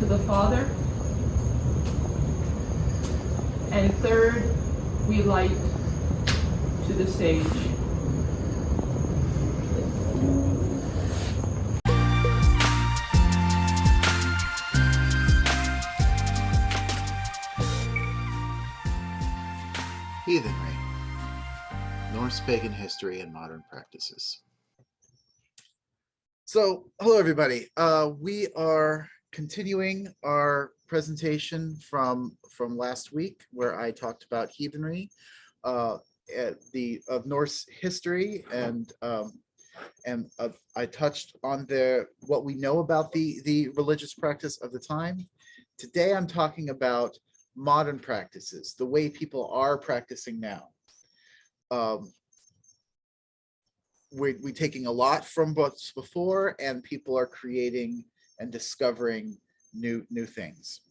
to the Father. And third, we light to the sage. Heathenry, Norse pagan history and modern practices. So, hello everybody. We are continuing our presentation from last week, where I talked about heathenry, of Norse history, and I touched on what we know about the religious practice of the time. Today, I'm talking about modern practices, the way people are practicing now. We're taking a lot from what's before, and people are creating and discovering new things.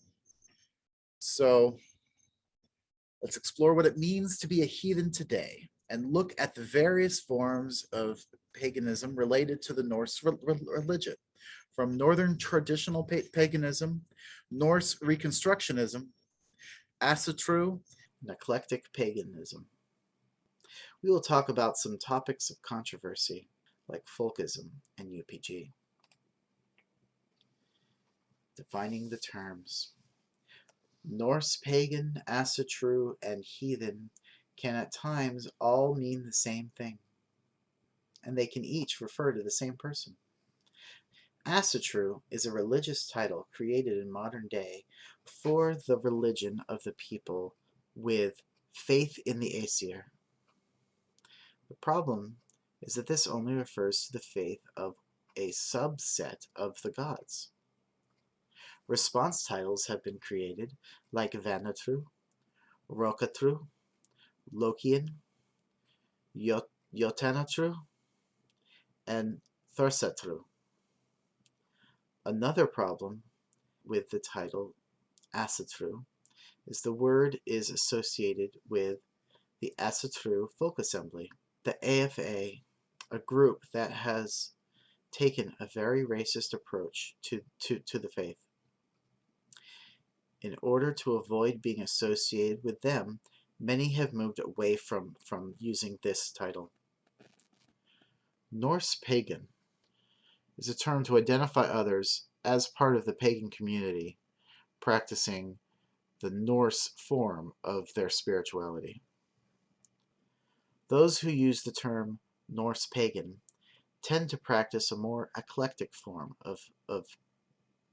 So let's explore what it means to be a heathen today and look at the various forms of paganism related to the Norse religion, from Northern traditional paganism, Norse reconstructionism, asatru, and eclectic paganism. We will talk about some topics of controversy, like folkism and UPG. Defining the terms. Norse pagan, asatru, and heathen can at times all mean the same thing, and they can each refer to the same person. Asatru is a religious title created in modern day for the religion of the people with faith in the Aesir. The problem is that this only refers to the faith of a subset of the gods. Response titles have been created like Vanatru, Rokatru, Lokian, Jotanatru, and Thorsatru. Another problem with the title Asatru is the word is associated with the Asatru Folk Assembly, the AFA, a group that has taken a very racist approach to the faith. In order to avoid being associated with them, many have moved away from using this title. Norse pagan is a term to identify others as part of the pagan community, practicing the Norse form of their spirituality. Those who use the term Norse pagan tend to practice a more eclectic form of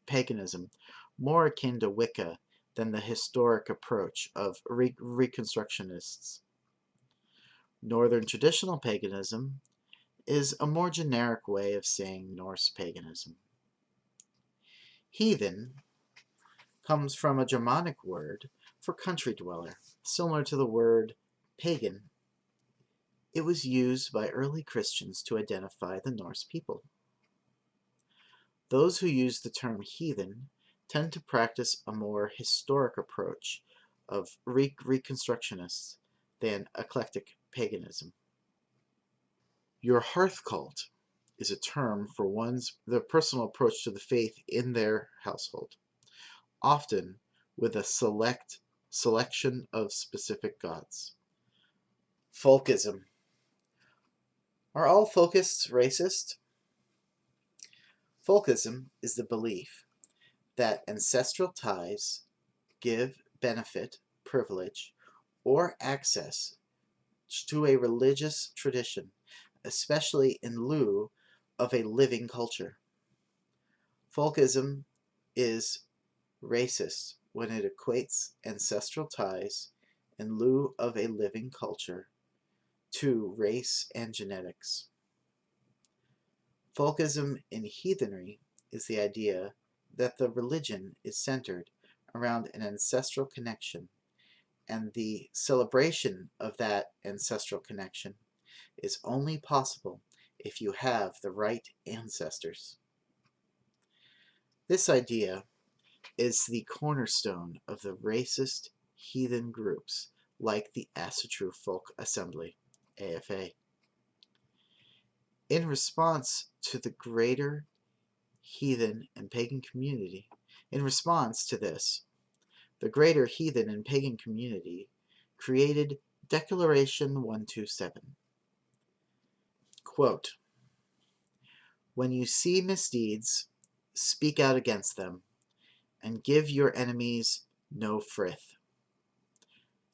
paganism, more akin to Wicca than the historic approach of reconstructionists. Northern traditional paganism is a more generic way of saying Norse paganism. Heathen comes from a Germanic word for country dweller, similar to the word pagan. It was used by early Christians to identify the Norse people. Those who use the term heathen tend to practice a more historic approach of reconstructionists than eclectic paganism. Your hearth cult is a term for the personal approach to the faith in their household, often with a selection of specific gods. Folkism. Are all folkists racist? Folkism is the belief that ancestral ties give benefit, privilege, or access to a religious tradition, especially in lieu of a living culture. Folkism is racist when it equates ancestral ties in lieu of a living culture to race and genetics. Folkism in heathenry is the idea that the religion is centered around an ancestral connection, and the celebration of that ancestral connection is only possible if you have the right ancestors. This idea is the cornerstone of the racist heathen groups like the Asatru Folk Assembly, AFA. In response to the greater heathen and pagan community In response to this, the greater heathen and pagan community created Declaration 127. Quote, "When you see misdeeds, speak out against them, and give your enemies no frith."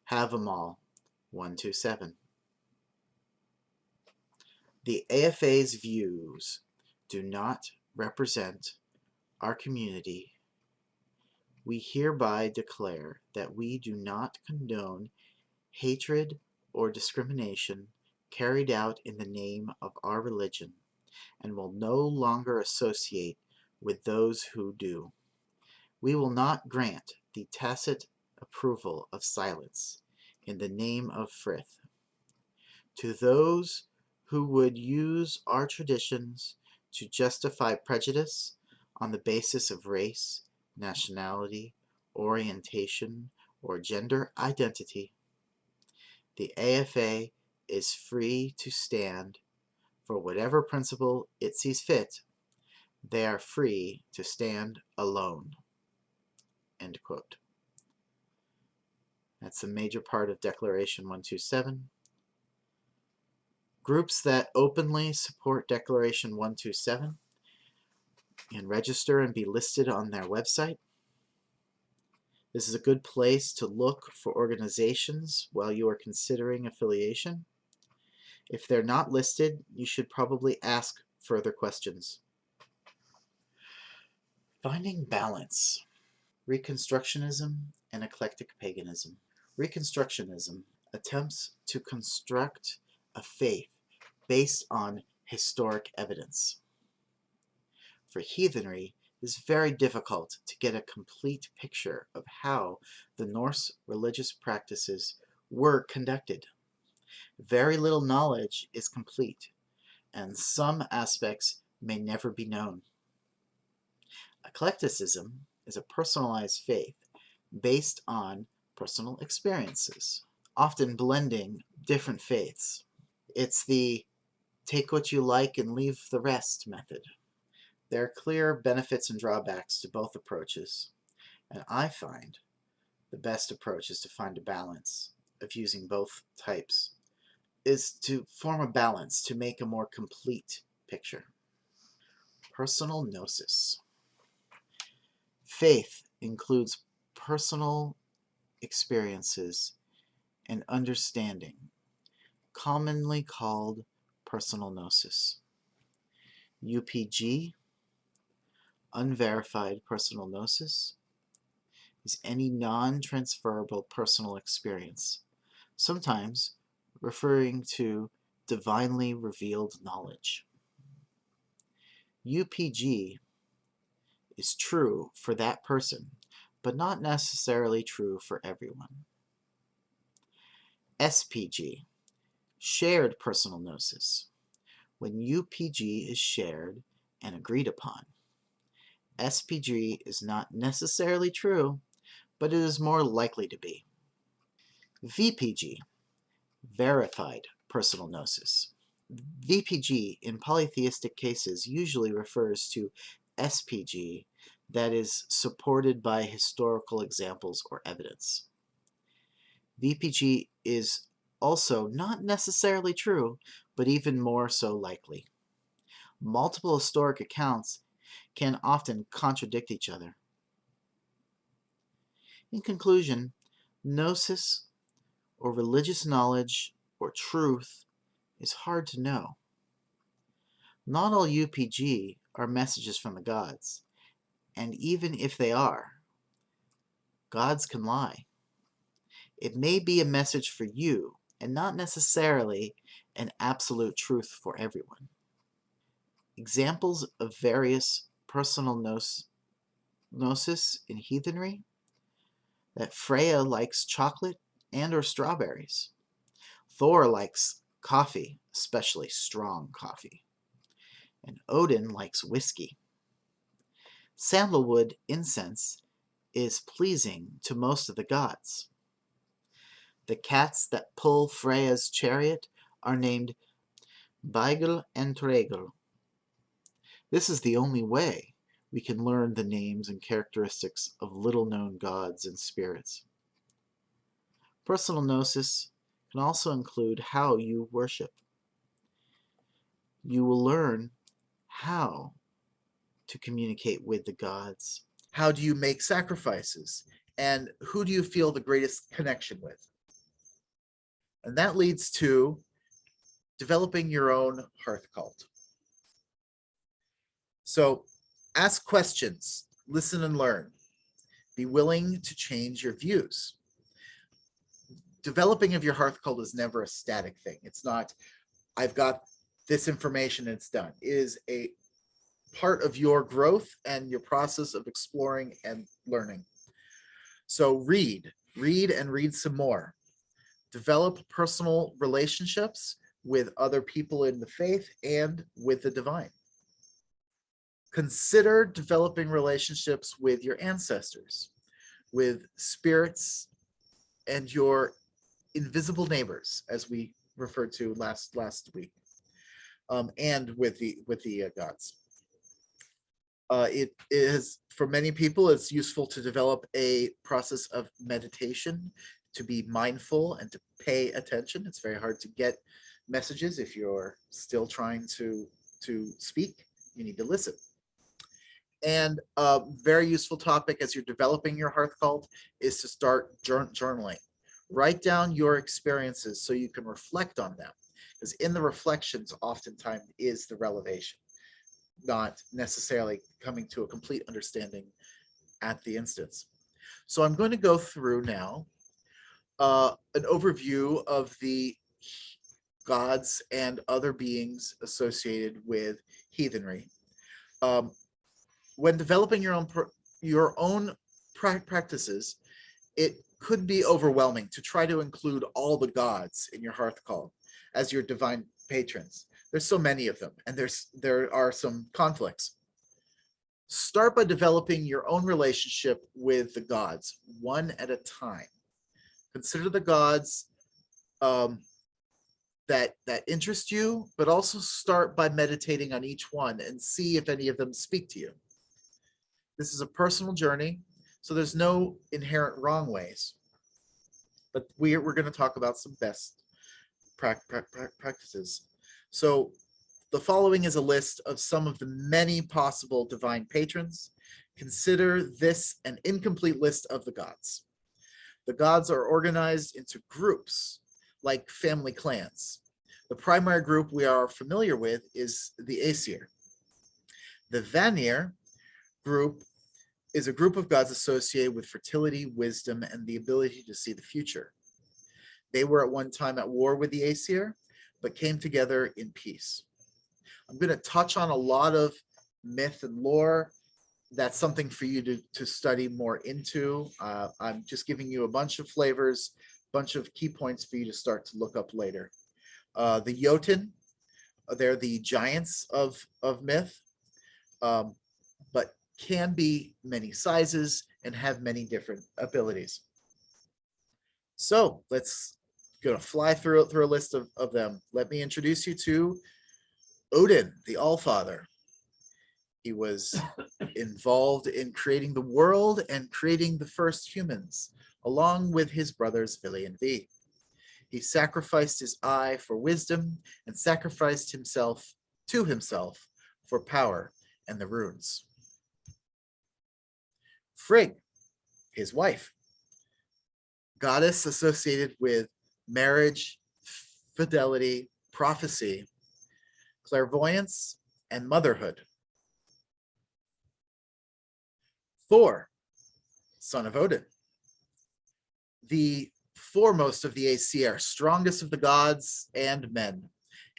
Have 'em all. 127. The AFA's views do not represent our community. We hereby declare that we do not condone hatred or discrimination carried out in the name of our religion, and will no longer associate with those who do. We will not grant the tacit approval of silence in the name of frith. To those who would use our traditions to justify prejudice on the basis of race, nationality, orientation, or gender identity, the AFA is free to stand for whatever principle it sees fit. They are free to stand alone. End quote. That's a major part of Declaration 127. Groups that openly support Declaration 127 and register and be listed on their website. This is a good place to look for organizations while you are considering affiliation. If they're not listed, you should probably ask further questions. Finding balance. Reconstructionism and eclectic paganism. Reconstructionism attempts to construct a faith based on historic evidence. For heathenry, it is very difficult to get a complete picture of how the Norse religious practices were conducted. Very little knowledge is complete, and some aspects may never be known. Eclecticism is a personalized faith based on personal experiences, often blending different faiths. It's the take what you like and leave the rest method. There are clear benefits and drawbacks to both approaches, and I find the best approach is to find a balance of using both types, is to form a balance to make a more complete picture. Personal gnosis. Faith includes personal experiences and understanding, commonly called personal gnosis. UPG, unverified personal gnosis, is any non-transferable personal experience, sometimes referring to divinely revealed knowledge. UPG is true for that person, but not necessarily true for everyone. SPG, shared personal gnosis. When UPG is shared and agreed upon, SPG is not necessarily true, but it is more likely to be. VPG, verified personal gnosis. VPG in polytheistic cases usually refers to SPG that is supported by historical examples or evidence. VPG is also not necessarily true, but even more so likely. Multiple historic accounts can often contradict each other. In conclusion, gnosis, or religious knowledge, or truth, is hard to know. Not all UPG are messages from the gods, and even if they are, gods can lie. It may be a message for you, and not necessarily an absolute truth for everyone. Examples of various personal gnosis in heathenry: that Freya likes chocolate and or strawberries. Thor likes coffee, especially strong coffee. And Odin likes whiskey. Sandalwood incense is pleasing to most of the gods. The cats that pull Freya's chariot are named Beigel and Tregel. This is the only way we can learn the names and characteristics of little-known gods and spirits. Personal gnosis can also include how you worship. You will learn how to communicate with the gods. How do you make sacrifices? And who do you feel the greatest connection with? And that leads to developing your own hearth cult. So ask questions, listen and learn. Be willing to change your views. Developing of your hearth cult is never a static thing. It's not, I've got this information and it's done. It is a part of your growth and your process of exploring and learning. So read and read some more. Develop personal relationships with other people in the faith and with the divine. Consider developing relationships with your ancestors, with spirits, and your invisible neighbors, as we referred to last week, and with the gods. It is, for many people, it's useful to develop a process of meditation, to be mindful and to pay attention. It's very hard to get messages if you're still trying to speak. You need to listen. And a very useful topic as you're developing your hearth cult is to start journaling. Write down your experiences so you can reflect on them, because in the reflections oftentimes is the revelation, not necessarily coming to a complete understanding at the instance. So I'm going to go through now an overview of the gods and other beings associated with heathenry. When developing your own practices, it could be overwhelming to try to include all the gods in your hearth cult as your divine patrons. There's so many of them, and there are some conflicts. Start by developing your own relationship with the gods, one at a time. Consider the gods that interest you, but also start by meditating on each one and see if any of them speak to you. This is a personal journey, so there's no inherent wrong ways. But we're going to talk about some best practices. So the following is a list of some of the many possible divine patrons. Consider this an incomplete list of the gods. The gods are organized into groups, like family clans. The primary group we are familiar with is the Aesir. The Vanir group is a group of gods associated with fertility, wisdom, and the ability to see the future. They were at one time at war with the Aesir, but came together in peace. I'm going to touch on a lot of myth and lore. That's something for you to study more into. I'm just giving you a bunch of flavors, a bunch of key points for you to start to look up later. The Jotun, they're the giants of myth, but can be many sizes and have many different abilities. So let's go fly through a list of them. Let me introduce you to Odin, the Allfather. He was involved in creating the world and creating the first humans, along with his brothers Vili and Vi. He sacrificed his eye for wisdom and sacrificed himself to himself for power and the runes. Frigg, his wife, goddess associated with marriage, fidelity, prophecy, clairvoyance, and motherhood. Thor, son of Odin, the foremost of the Aesir, strongest of the gods and men,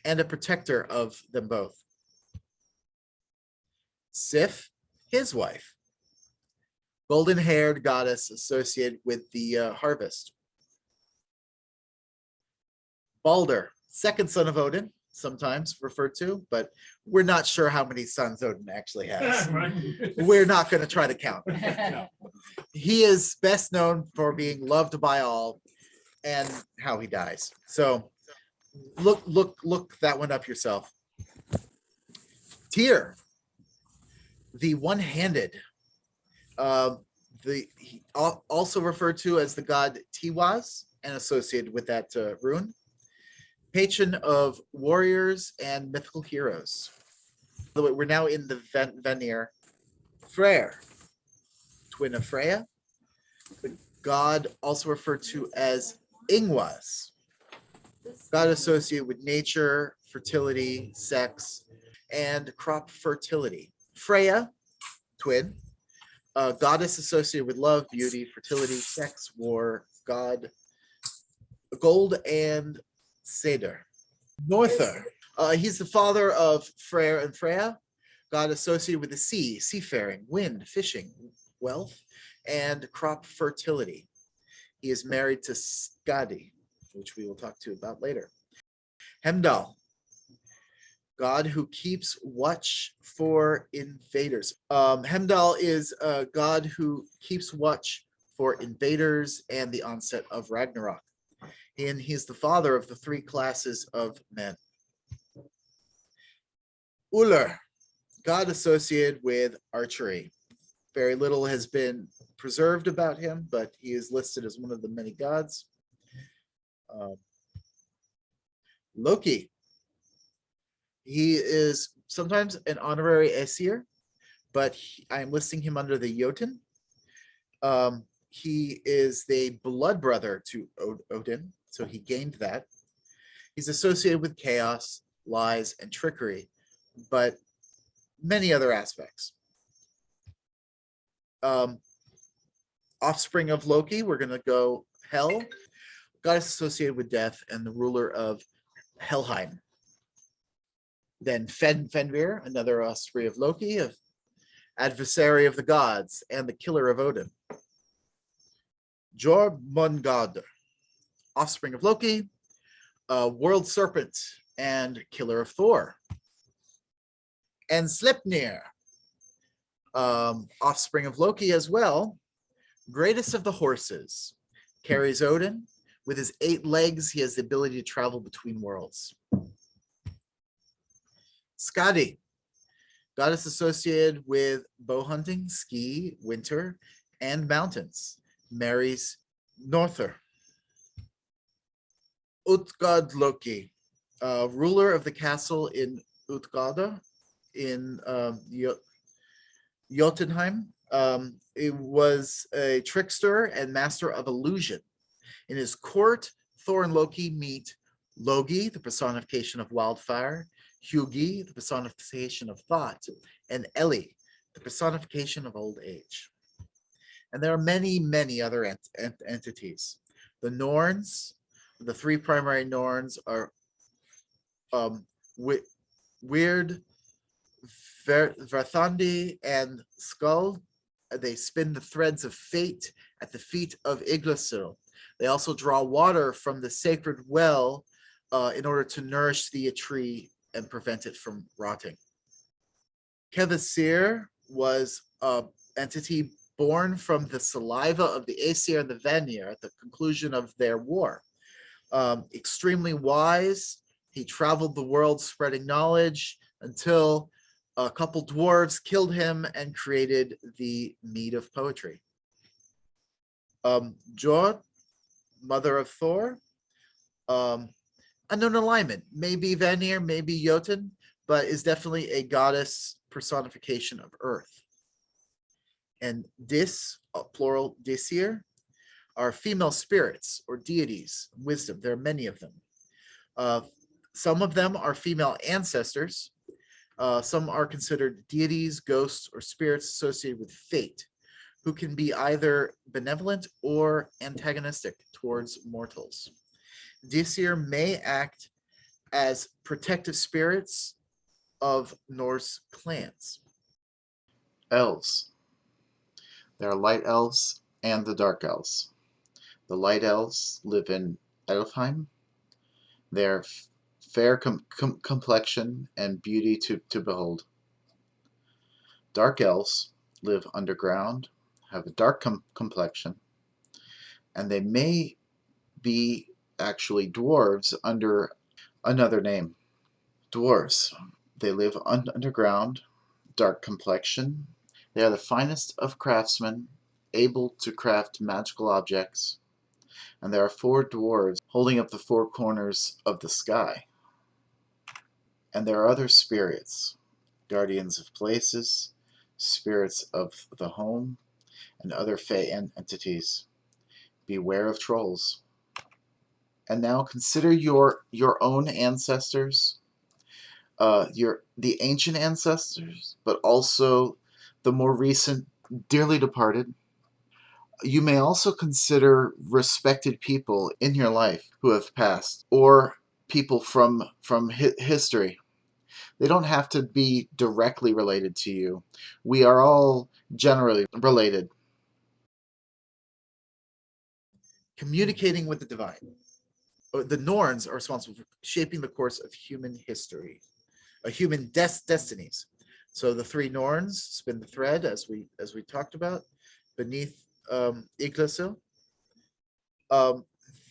and a protector of them both. Sif, his wife, golden-haired goddess associated with the harvest. Balder, second son of Odin, sometimes referred to, but we're not sure how many sons Odin actually has. We're not going to try to count. He is best known for being loved by all and how he dies. So look that one up yourself. Tyr, The one-handed, also referred to as the god Tiwaz and associated with that rune, patron of warriors and mythical heroes. By the way, we're now in the Vanir. Freyr, twin of Freya, the god also referred to as Ingwaz, god associated with nature, fertility, sex, and crop fertility. Freya, twin, goddess associated with love, beauty, fertility, sex, war, god, gold, and cedar. Norther, he's the father of Freyr and Freya, god associated with the sea, seafaring, wind, fishing, wealth, and crop fertility. He is married to Skadi, which we will talk to about later. Heimdall, god who keeps watch for invaders. Heimdall is a god who keeps watch for invaders and the onset of Ragnarok. And he's the father of the three classes of men. Uller, god associated with archery. Very little has been preserved about him, but he is listed as one of the many gods. Loki, he is sometimes an honorary Aesir, but I'm listing him under the Jotun. He is the blood brother to Odin, so he gained that. He's associated with chaos, lies, and trickery, but many other aspects. Offspring of Loki, we're going to go Hel, goddess associated with death and the ruler of Helheim. Then Fenrir, another offspring of Loki, adversary of the gods and the killer of Odin. Jormungandr, offspring of Loki, world serpent and killer of Thor. And Sleipnir, offspring of Loki as well, greatest of the horses, carries Odin. With his 8 legs, he has the ability to travel between worlds. Skadi, goddess associated with bow hunting, ski, winter, and mountains, marries Norther. Utgard Loki, ruler of the castle in Utgard in Jotunheim. It was a trickster and master of illusion. In his court, Thor and Loki meet Logi, the personification of wildfire, Hugi, the personification of thought, and Eli, the personification of old age. And there are many, many other entities. The Norns, the 3 primary Norns are Weird, Verthandi, and Skull. They spin the threads of fate at the feet of Yggdrasil. They also draw water from the sacred well in order to nourish the tree and prevent it from rotting. Kvasir was an entity born from the saliva of the Aesir and the Vanir at the conclusion of their war. Extremely wise, he traveled the world spreading knowledge until a couple dwarves killed him and created the mead of poetry. Jord, mother of Thor, unknown alignment, maybe Vanir, maybe Jotun, but is definitely a goddess personification of earth. And Dis, plural Disir, are female spirits or deities, wisdom. There are many of them. Some of them are female ancestors. Some are considered deities, ghosts, or spirits associated with fate, who can be either benevolent or antagonistic towards mortals. Disir may act as protective spirits of Norse clans. Elves. There are light elves and the dark elves. The light elves live in Elfheim. Their fair complexion and beauty to behold. Dark elves live underground, have a dark complexion, and they may be actually dwarves under another name. Dwarves, they live underground, dark complexion, They are the finest of craftsmen, able to craft magical objects, and there are 4 dwarves holding up the 4 corners of the sky. And there are other spirits, guardians of places, spirits of the home, and other fey entities. Beware of trolls. And now consider your own ancestors, the ancient ancestors, but also the more recent, dearly departed. You may also consider respected people in your life who have passed, or people from history. They don't have to be directly related to you. We are all generally related. Communicating with the divine. The Norns are responsible for shaping the course of human history, human destinies. So the 3 Norns spin the thread, as we talked about, beneath Yggdrasil.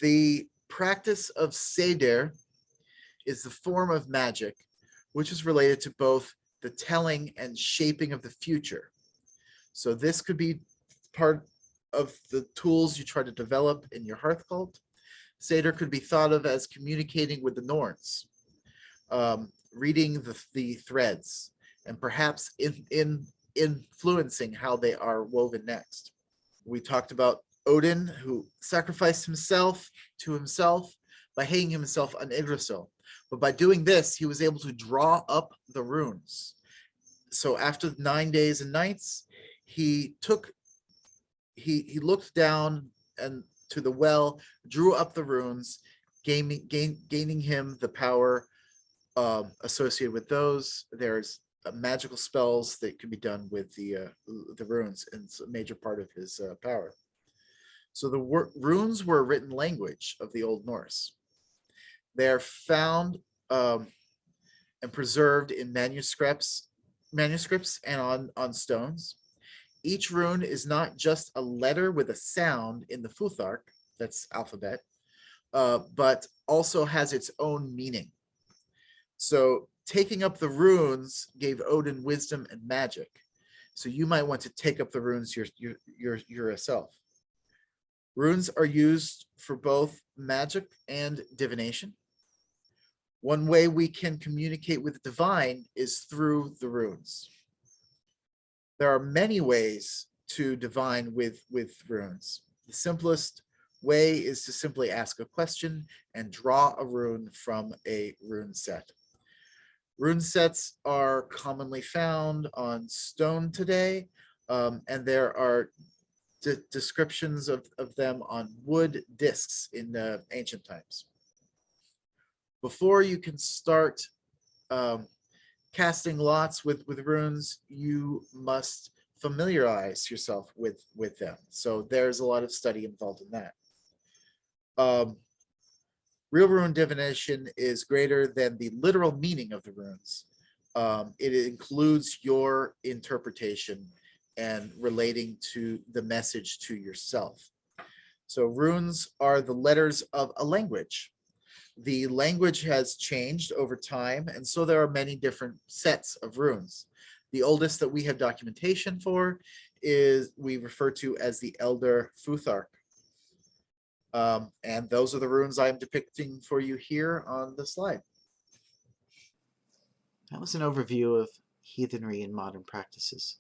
The practice of Seder is the form of magic which is related to both the telling and shaping of the future. So this could be part of the tools you try to develop in your hearth cult. Seder could be thought of as communicating with the Norns, reading the threads, and perhaps influencing how they are woven next. We talked about Odin, who sacrificed himself to himself by hanging himself on Yggdrasil. But by doing this, he was able to draw up the runes. So after 9 days and nights, he looked down and to the well, drew up the runes, gaining him the power associated with those. There's magical spells that can be done with the runes, and it's a major part of his power. So the runes were a written language of the Old Norse. They are found and preserved in manuscripts and on stones. Each rune is not just a letter with a sound in the Futhark, that's alphabet, but also has its own meaning. So taking up the runes gave Odin wisdom and magic. So you might want to take up the runes yourself. Runes are used for both magic and divination. One way we can communicate with the divine is through the runes. There are many ways to divine with runes. The simplest way is to simply ask a question and draw a rune from a rune set. Rune sets are commonly found on stone today, and there are descriptions of them on wood discs in the ancient times. Before you can start casting lots with runes, you must familiarize yourself with them. So there's a lot of study involved in that. Real rune divination is greater than the literal meaning of the runes. It includes your interpretation and relating to the message to yourself. So runes are the letters of a language. The language has changed over time, and so there are many different sets of runes. The oldest that we have documentation for is we refer to as the Elder Futhark. And those are the runes I'm depicting for you here on the slide. That was an overview of heathenry and modern practices.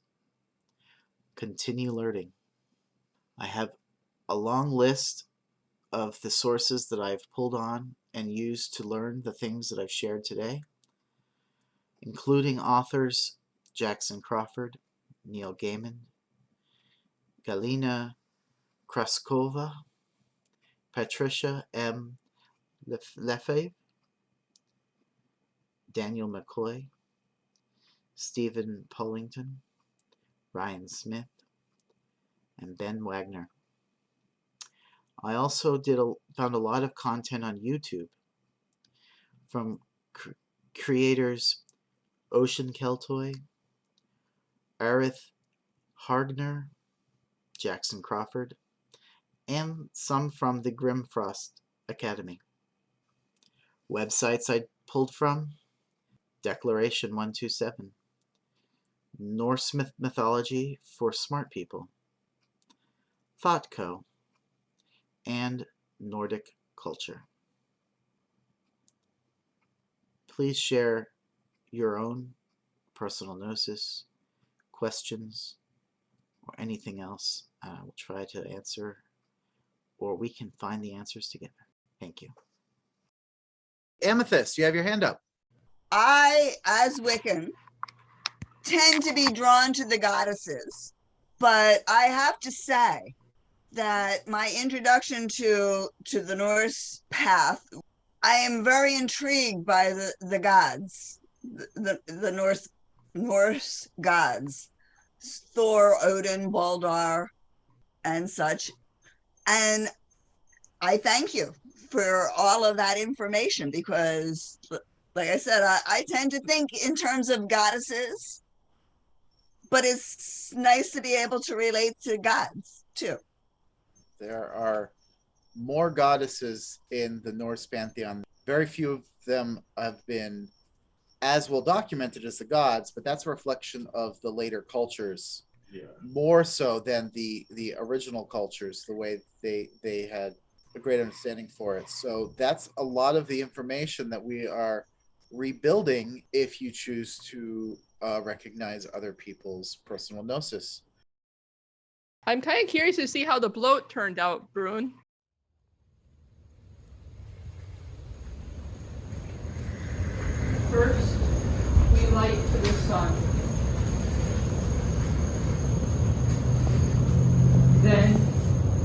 Continue learning. I have a long list of the sources that I've pulled on and used to learn the things that I've shared today, including authors Jackson Crawford, Neil Gaiman, Galina Kraskova, Patricia M. Lefebvre, Daniel McCoy, Stephen Pullington, Ryan Smith, and Ben Wagner. I also found a lot of content on YouTube from creators Ocean Keltoy, Arith Hardner, Jackson Crawford, and some from the Grimfrost Academy. Websites I pulled from: Declaration 127, Norse mythology for smart people, ThoughtCo, and Nordic culture. Please share your own personal gnosis, questions, or anything else. We'll try to answer, or we can find the answers together. Thank you. Amethyst, you have your hand up. I, as Wiccan, tend to be drawn to the goddesses, but I have to say that my introduction to the Norse path, I am very intrigued by the gods, the Norse gods, Thor, Odin, Baldar, and such. And I thank you for all of that information because, like I said, I tend to think in terms of goddesses, but it's nice to be able to relate to gods too. There are more goddesses in the Norse pantheon. Very few of them have been as well documented as the gods, but that's a reflection of the later cultures, more so than the original cultures, the way they had a great understanding for it. So that's a lot of the information that we are rebuilding if you choose to recognize other people's personal gnosis. I'm kind of curious to see how the bloat turned out, Brúnn. First, we light to the sun. Then,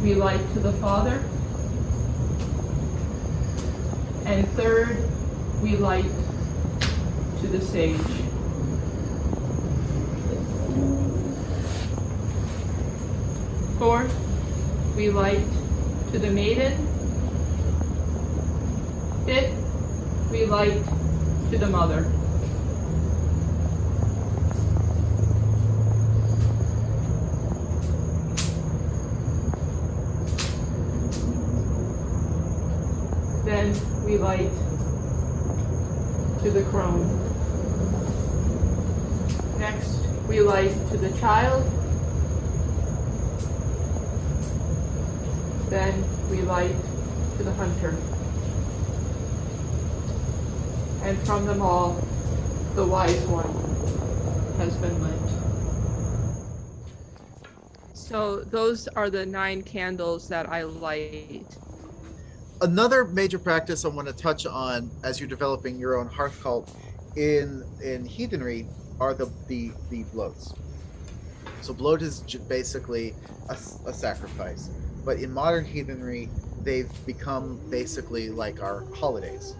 we light to the Father. And third, we light to the sage. Fourth, we light to the maiden. Fifth, we light to the mother. Then we light to the crone. Next, we light to the child. Then we light to the hunter. And from them all, the wise one has been lit. So those are the 9 candles that I light. Another major practice I want to touch on as you're developing your own hearth cult in Heathenry are the bloats. So bloat is basically a sacrifice, but in modern Heathenry, they've become basically like our holidays.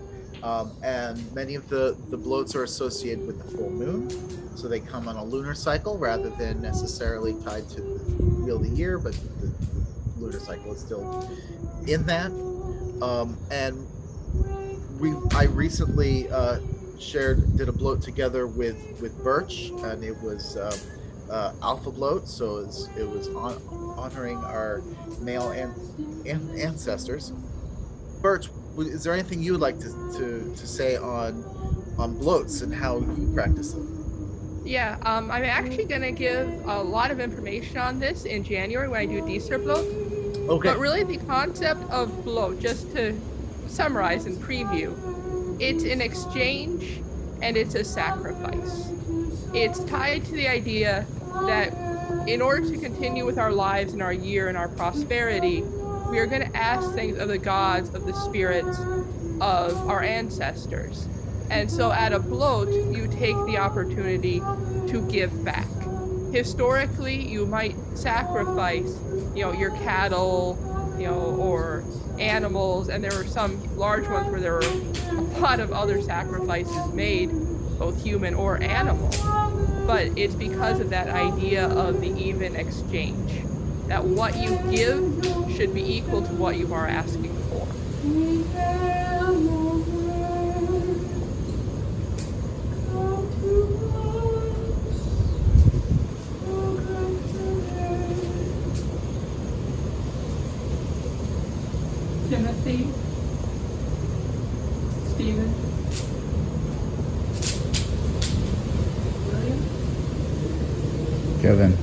And many of the bloats are associated with the full moon, so they come on a lunar cycle rather than necessarily tied to the wheel of the year, but the lunar cycle is still in that. And I recently did a bloat together with Birch, and it was Alpha bloat, so it was honoring our male ancestors. Birch, is there anything you would like to say on bloats and how you practice them? Yeah, I'm actually going to give a lot of information on this in January when I do Deezer bloat. Okay. But really the concept of bloat, just to summarize and preview, it's an exchange and it's a sacrifice. It's tied to the idea that in order to continue with our lives and our year and our prosperity, we are going to ask things of the gods, of the spirits, of our ancestors. And so at a bloat, you take the opportunity to give back. Historically, you might sacrifice, your cattle, or animals, and there were some large ones where there were a lot of other sacrifices made, both human or animal. But it's because of that idea of the even exchange, that what you give should be equal to what you are asking for. Timothy, Stephen, William, Kevin.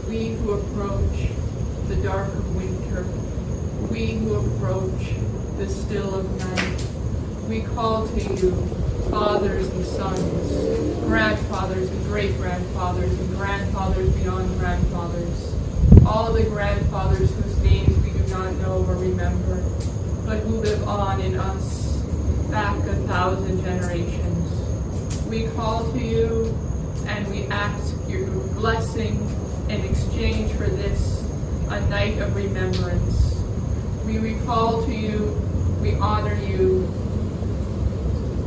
We who approach the dark of winter, we who approach the still of night, we call to you, fathers and sons, grandfathers and great-grandfathers, and grandfathers beyond grandfathers, all the grandfathers whose names we do not know or remember, but who live on in us back 1,000 generations. We call to you and we ask your blessing in exchange for this, a night of remembrance. We recall to you, we honor you,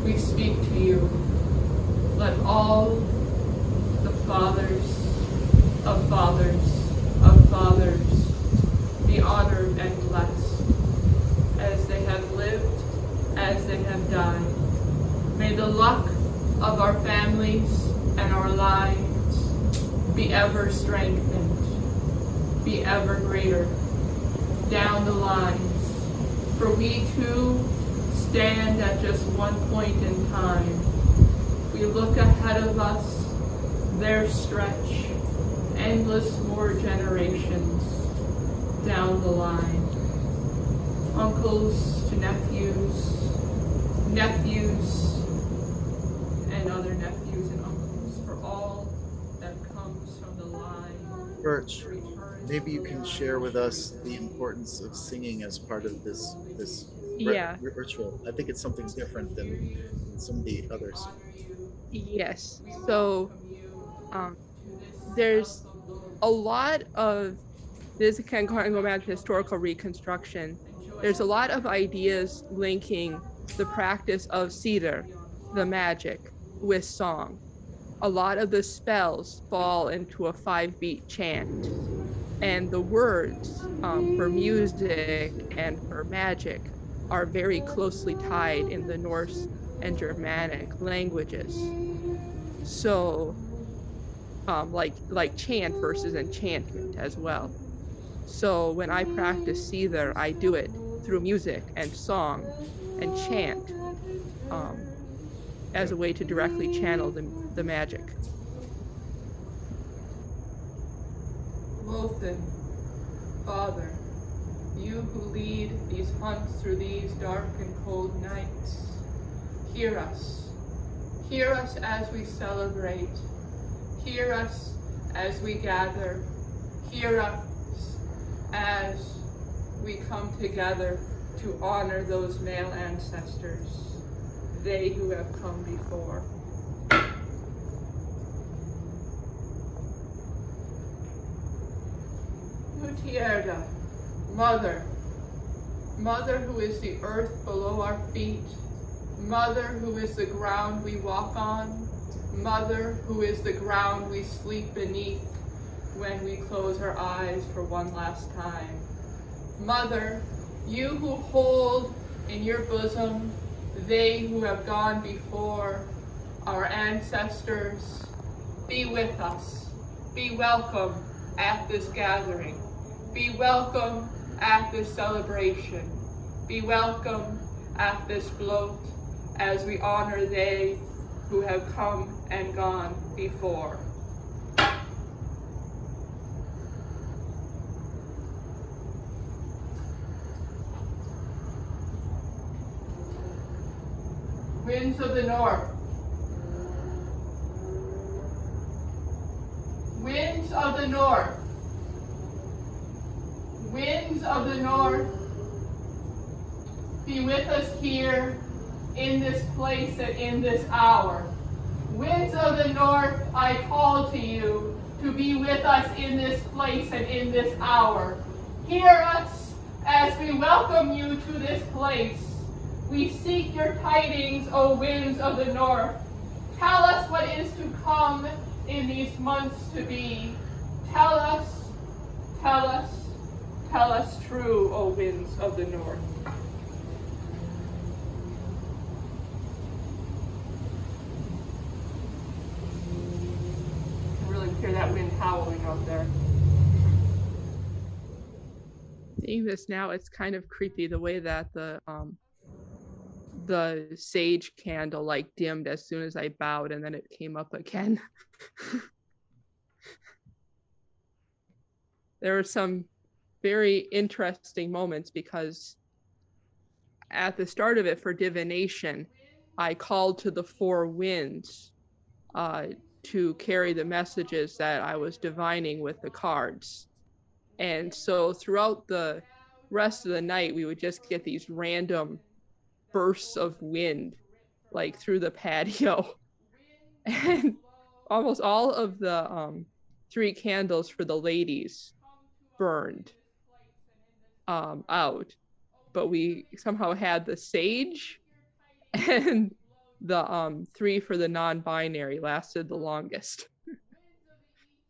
we speak to you. Let all the fathers of fathers of fathers be honored and blessed as they have lived, as they have died. May the luck of our families and our lives be ever strengthened, be ever greater down the lines. For we too stand at just one point in time. We look ahead of us, there stretch endless more generations down the line. Uncles to nephews, nephews and other nephews and uncles, for all that comes from the line. Birch, maybe you can share with us the importance of singing as part of this ritual. I think it's something different than some of the others. Yes. So there's a lot of this can go back to historical reconstruction. There's a lot of ideas linking the practice of cedar, the magic, with song. A lot of the spells fall into a 5-beat chant, and the words for music and for magic are very closely tied in the Norse and Germanic languages. So like chant versus enchantment as well. So when I practice Seether, I do it through music and song and chant as a way to directly channel the magic. Wolfen, Father, you who lead these hunts through these dark and cold nights, hear us. Hear us as we celebrate. Hear us as we gather. Hear us as we come together to honor those male ancestors, they who have come before. Utierda, Mother, Mother who is the earth below our feet, Mother who is the ground we walk on, Mother who is the ground we sleep beneath when we close our eyes for one last time. Mother, you who hold in your bosom they who have gone before, our ancestors, be with us. Be welcome at this gathering. Be welcome at this celebration. Be welcome at this bloat as we honor they who have come and gone before. Winds of the north. Winds of the north. Winds of the north, be with us here in this place and in this hour. Winds of the north, I call to you to be with us in this place and in this hour. Hear us as we welcome you to this place. We seek your tidings, O winds of the north. Tell us what is to come in these months to be. Tell us, tell us, tell us true, O winds of the north. I really hear that wind howling out there. Seeing this now, it's kind of creepy the way that the sage candle like dimmed as soon as I bowed, and then it came up again. There were some very interesting moments because at the start of it for divination, I called to the four winds to carry the messages that I was divining with the cards. And so throughout the rest of the night, we would just get these random bursts of wind, like through the patio. And almost all of the 3 candles for the ladies burned out. But we somehow had the sage and the 3 for the non-binary lasted the longest.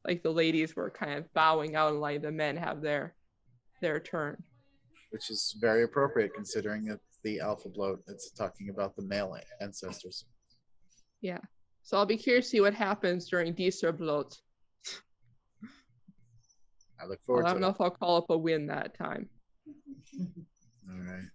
Like the ladies were kind of bowing out and letting the men have their turn. Which is very appropriate considering that the alpha bloat, it's talking about the male ancestors. Yeah. So I'll be curious to see what happens during Dieserbloat. I look Well, forward I to don't it. know if I'll call up a win that time. All right.